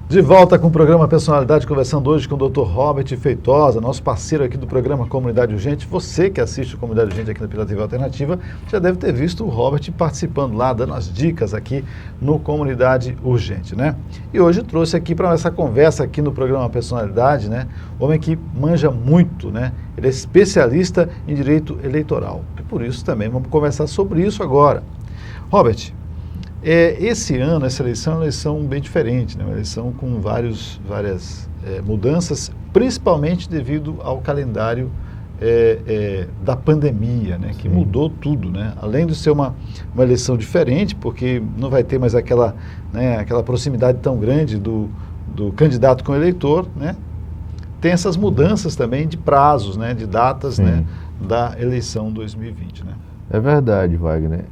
De volta com o programa Personalidade, conversando hoje com o Dr. Robert Feitosa, nosso parceiro aqui do programa Comunidade Urgente. Você que assiste o Comunidade Urgente aqui pela TV Alternativa, já deve ter visto o Robert participando lá, dando as dicas aqui no Comunidade Urgente, né? E hoje trouxe aqui para essa conversa aqui no programa Personalidade, né? Homem que manja muito, né? Ele é especialista em direito eleitoral. E por isso também vamos conversar sobre isso agora. Robert, esse ano, essa eleição é uma eleição bem diferente, né? Uma eleição com várias mudanças, principalmente devido ao calendário da pandemia, né? Que mudou tudo, né? Além de ser uma eleição diferente, porque não vai ter mais aquela proximidade tão grande do candidato com o eleitor, né? Tem essas mudanças também de prazos, né? De datas, né? Da eleição 2020, né? É verdade, Wagner.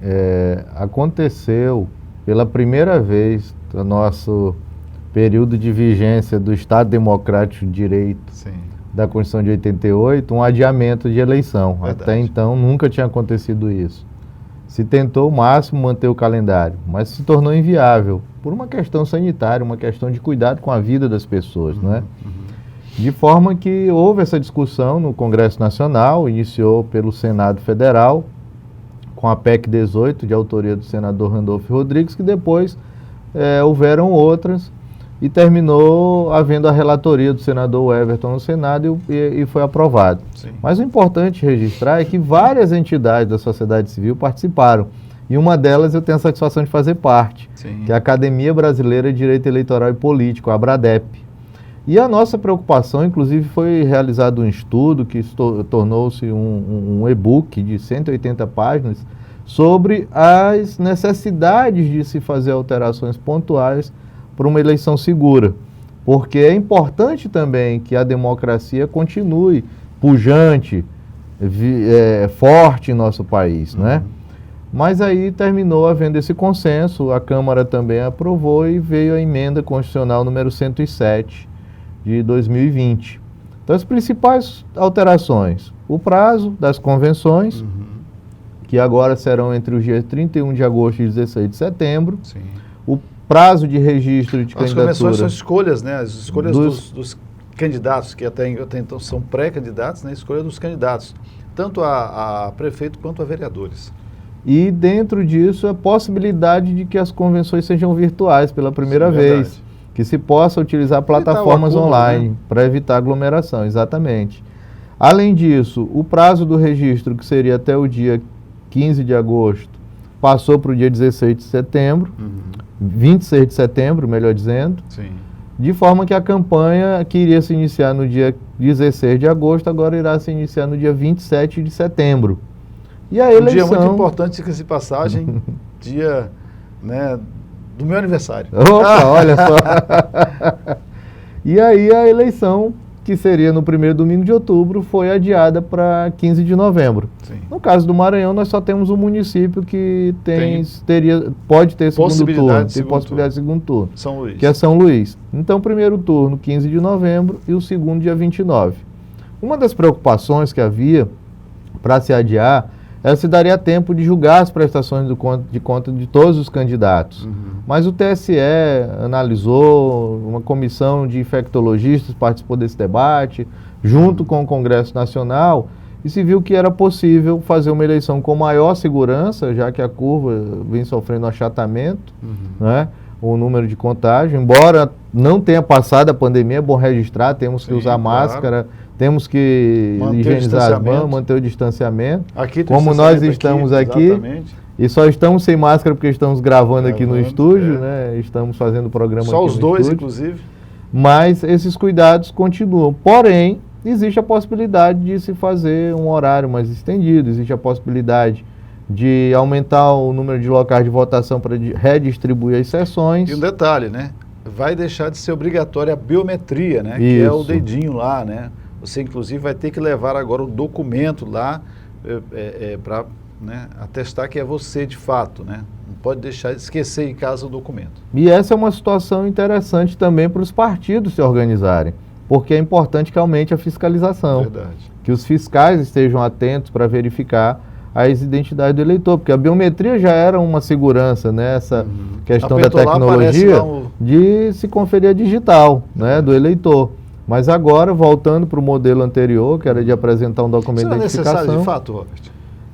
Aconteceu pela primeira vez no nosso período de vigência do Estado Democrático de Direito da Constituição de 88, um adiamento de eleição. Verdade. Até então nunca tinha acontecido isso. Se tentou o máximo manter o calendário, mas se tornou inviável por uma questão sanitária, uma questão de cuidado com a vida das pessoas, não é? De forma que houve essa discussão no Congresso Nacional, iniciou pelo Senado Federal, com a PEC 18, de autoria do senador Randolfo Rodrigues, que depois houveram outras, e terminou havendo a relatoria do senador Everton no Senado e foi aprovado. Sim. Mas o importante registrar é que várias entidades da sociedade civil participaram, e uma delas eu tenho a satisfação de fazer parte, que é a Academia Brasileira de Direito Eleitoral e Político, a ABRADEP. E a nossa preocupação, inclusive, foi realizado um estudo que tornou-se um e-book de 180 páginas sobre as necessidades de se fazer alterações pontuais para uma eleição segura. Porque é importante também que a democracia continue pujante, forte em nosso país, né? Mas aí terminou havendo esse consenso, a Câmara também aprovou e veio a emenda constitucional número 107, de 2020. Então, as principais alterações: o prazo das convenções, que agora serão entre os dias 31 de agosto e 16 de setembro. Sim. O prazo de registro de candidatura. As convenções são escolhas, né? As escolhas dos candidatos, que até então são pré-candidatos, né? Escolha dos candidatos, tanto a prefeito quanto a vereadores. E dentro disso, a possibilidade de que as convenções sejam virtuais pela primeira vez. Verdade. Que se possa utilizar plataformas online, né? Para evitar aglomeração, exatamente. Além disso, o prazo do registro, que seria até o dia 15 de agosto, passou para o dia 16 de setembro, 26 de setembro, melhor dizendo, de forma que a campanha que iria se iniciar no dia 16 de agosto, agora irá se iniciar no dia 27 de setembro. E a eleição... Um dia muito importante, diga-se de passagem, dia, né, do meu aniversário. Opa, olha só. E aí a eleição, que seria no primeiro domingo de outubro, foi adiada para 15 de novembro. Sim. No caso do Maranhão, nós só temos um município que pode ter segundo turno, tem possibilidade de segundo turno, São Luís. Que é São Luís. Então, o primeiro turno, 15 de novembro, e o segundo, dia 29. Uma das preocupações que havia para se adiar se daria tempo de julgar as prestações de conta de todos os candidatos. Mas o TSE analisou, uma comissão de infectologistas participou desse debate, junto com o Congresso Nacional, e se viu que era possível fazer uma eleição com maior segurança, já que a curva vem sofrendo achatamento, né? O número de contágio, embora não tenha passado a pandemia, é bom registrar, temos que usar máscara, temos que higienizar as mãos, manter o distanciamento. Como nós estamos aqui, e só estamos sem máscara porque estamos gravando aqui no estúdio, né? Estamos fazendo o programa só aqui os no dois, estúdio, inclusive. Mas esses cuidados continuam. Porém, existe a possibilidade de se fazer um horário mais estendido, existe a possibilidade de aumentar o número de locais de votação para redistribuir as sessões. E um detalhe, né? Vai deixar de ser obrigatória a biometria, né? Que é o dedinho lá, né? Você, inclusive, vai ter que levar agora o documento lá para atestar que é você de fato, né? Não pode deixar de esquecer em casa o documento. E essa é uma situação interessante também para os partidos se organizarem, porque é importante que aumente a fiscalização. Verdade. Que os fiscais estejam atentos para verificar as identidades do eleitor, porque a biometria já era uma segurança, né? Essa questão Apertou da tecnologia lá, de se conferir a digital, né, do eleitor. Mas agora, voltando para o modelo anterior, que era de apresentar um documento de identificação... Isso é necessário de fato, Robert?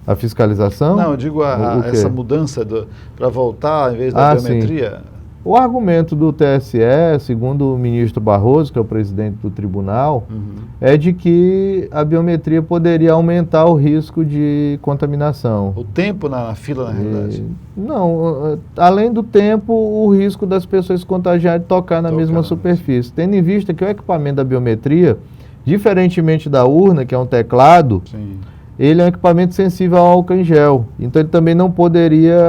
A fiscalização? Não, eu digo essa mudança para voltar, em vez da biometria... Sim. O argumento do TSE, segundo o ministro Barroso, que é o presidente do tribunal, é de que a biometria poderia aumentar o risco de contaminação. O tempo na fila, na realidade? Não, além do tempo, o risco das pessoas se contagiarem e tocar na mesma superfície. Tendo em vista que o equipamento da biometria, diferentemente da urna, que é um teclado, ele é um equipamento sensível ao álcool em gel. Então ele também não poderia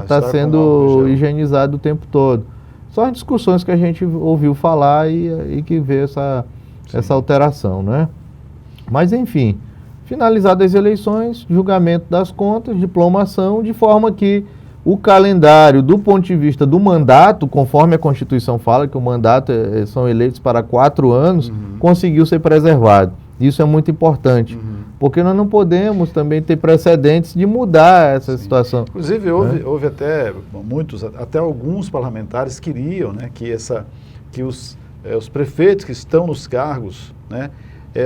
estar sendo higienizado o tempo todo. São as discussões que a gente ouviu falar e que vê essa alteração, né? Mas enfim, finalizadas as eleições, julgamento das contas, diplomação, de forma que o calendário, do ponto de vista do mandato, conforme a Constituição fala que o mandato são eleitos para 4 anos, conseguiu ser preservado. Isso é muito importante. Porque nós não podemos também ter precedentes de mudar essa situação. Inclusive, houve até até alguns parlamentares queriam, né, que os prefeitos que estão nos cargos, né,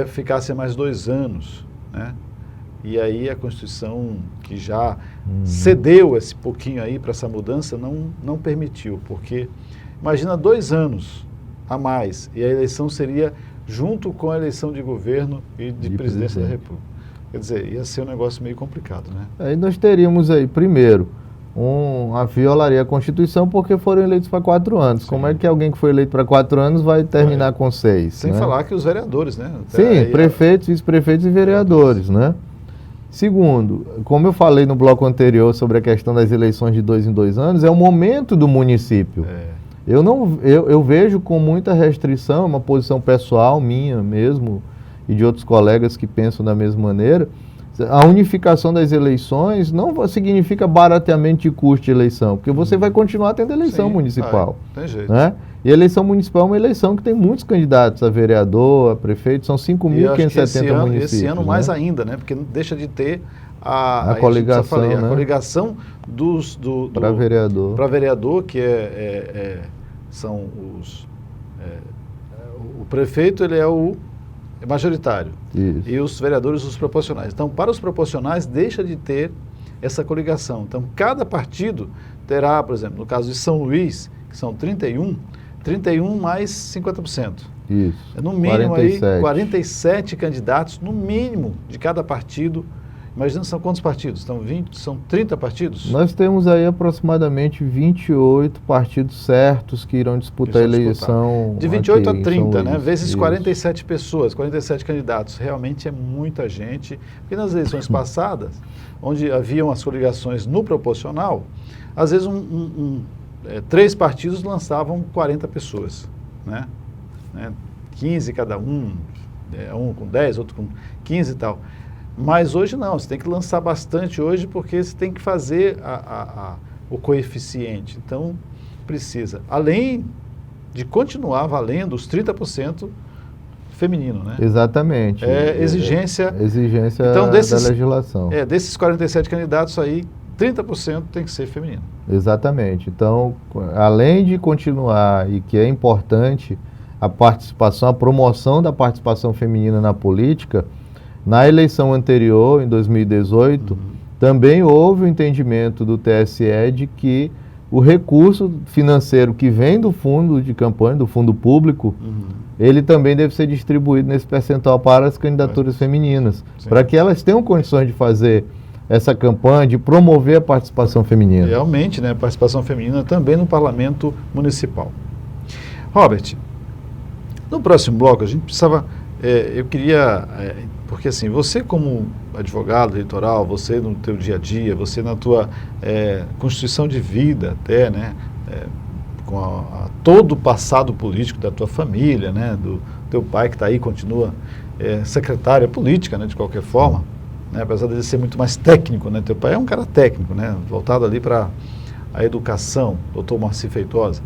ficassem mais 2 anos. Né? E aí a Constituição, que já cedeu esse pouquinho aí para essa mudança, não permitiu. Porque imagina 2 anos a mais, e a eleição seria junto com a eleição de governo e de presidência da República. Quer dizer, ia ser um negócio meio complicado, né? Aí nós teríamos aí, primeiro, violaria a Constituição porque foram eleitos para 4 anos. Como é que alguém que foi eleito para 4 anos vai terminar com 6? Sem falar que os vereadores, né? Sim, prefeitos, vice-prefeitos e vereadores, né? Segundo, como eu falei no bloco anterior sobre a questão das eleições de 2 em 2 anos, é o momento do município. Eu vejo com muita restrição, uma posição pessoal minha mesmo e de outros colegas que pensam da mesma maneira, a unificação das eleições não significa barateamento de custo de eleição, porque você vai continuar tendo eleição municipal. Tem jeito. Né? E a eleição municipal é uma eleição que tem muitos candidatos a vereador, a prefeito, são 5.570 municípios. Esse ano mais ainda, né? Porque deixa de ter a coligação, né? A coligação para vereador. Para vereador, que são os... o prefeito, ele é o majoritário. Isso. E os vereadores, os proporcionais. Então, para os proporcionais, deixa de ter essa coligação. Então, cada partido terá, por exemplo, no caso de São Luís, que são 31 mais 50%. Isso. No mínimo 47 candidatos, no mínimo, de cada partido. Imagina, são quantos partidos? São 30 partidos? Nós temos aí aproximadamente 28 partidos certos que irão disputar a eleição. De 28 a 30, né? Vezes 47 pessoas, 47 candidatos. Realmente é muita gente. Porque nas eleições passadas, onde haviam as coligações no proporcional, às vezes 3 partidos lançavam 40 pessoas. Né? 15 cada um com 10, outro com 15 e tal. Mas hoje não, você tem que lançar bastante hoje porque você tem que fazer o coeficiente. Então, precisa, além de continuar valendo os 30% feminino, né? Exatamente. Exigência então, da legislação. Desses 47 candidatos aí, 30% tem que ser feminino. Exatamente. Então, além de continuar, e que é importante, a participação, a promoção da participação feminina na política, na eleição anterior, em 2018, também houve o entendimento do TSE de que o recurso financeiro que vem do fundo de campanha, do fundo público, ele também deve ser distribuído nesse percentual para as candidaturas femininas, para que elas tenham condições de fazer essa campanha, de promover a participação feminina. Realmente, né, a participação feminina também no parlamento municipal. Robert, no próximo bloco a gente precisava, eu queria... porque assim, você como advogado eleitoral, você no teu dia a dia, você na tua constituição de vida até, né, com todo o passado político da tua família, né, do teu pai que está aí, continua secretária política, né, de qualquer forma, né, apesar de ele ser muito mais técnico, né, teu pai é um cara técnico, né, voltado ali para a educação, doutor Moacir Feitosa,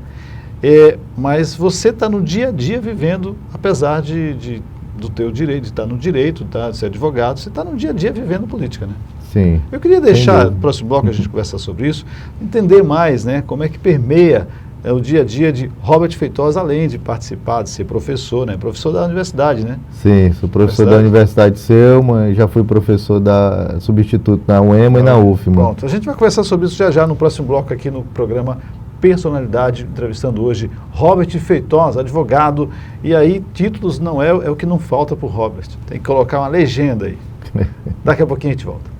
mas você está no dia a dia vivendo, apesar do teu direito, de estar no direito, de ser advogado, você está no dia a dia vivendo política, né? Sim. Eu queria deixar, no próximo bloco a gente conversar sobre isso, entender mais, né, como é que permeia o dia a dia de Robert Feitosa, além de participar, de ser professor, né, professor da universidade, né? Sim, sou professor da Universidade de Selma, já fui professor substituto na UEMA e na UFMA. Pronto, a gente vai conversar sobre isso já no próximo bloco aqui no programa Personalidade, entrevistando hoje Robert Feitosa, advogado, e aí títulos não é o que não falta para o Robert, tem que colocar uma legenda aí. Daqui a pouquinho a gente volta.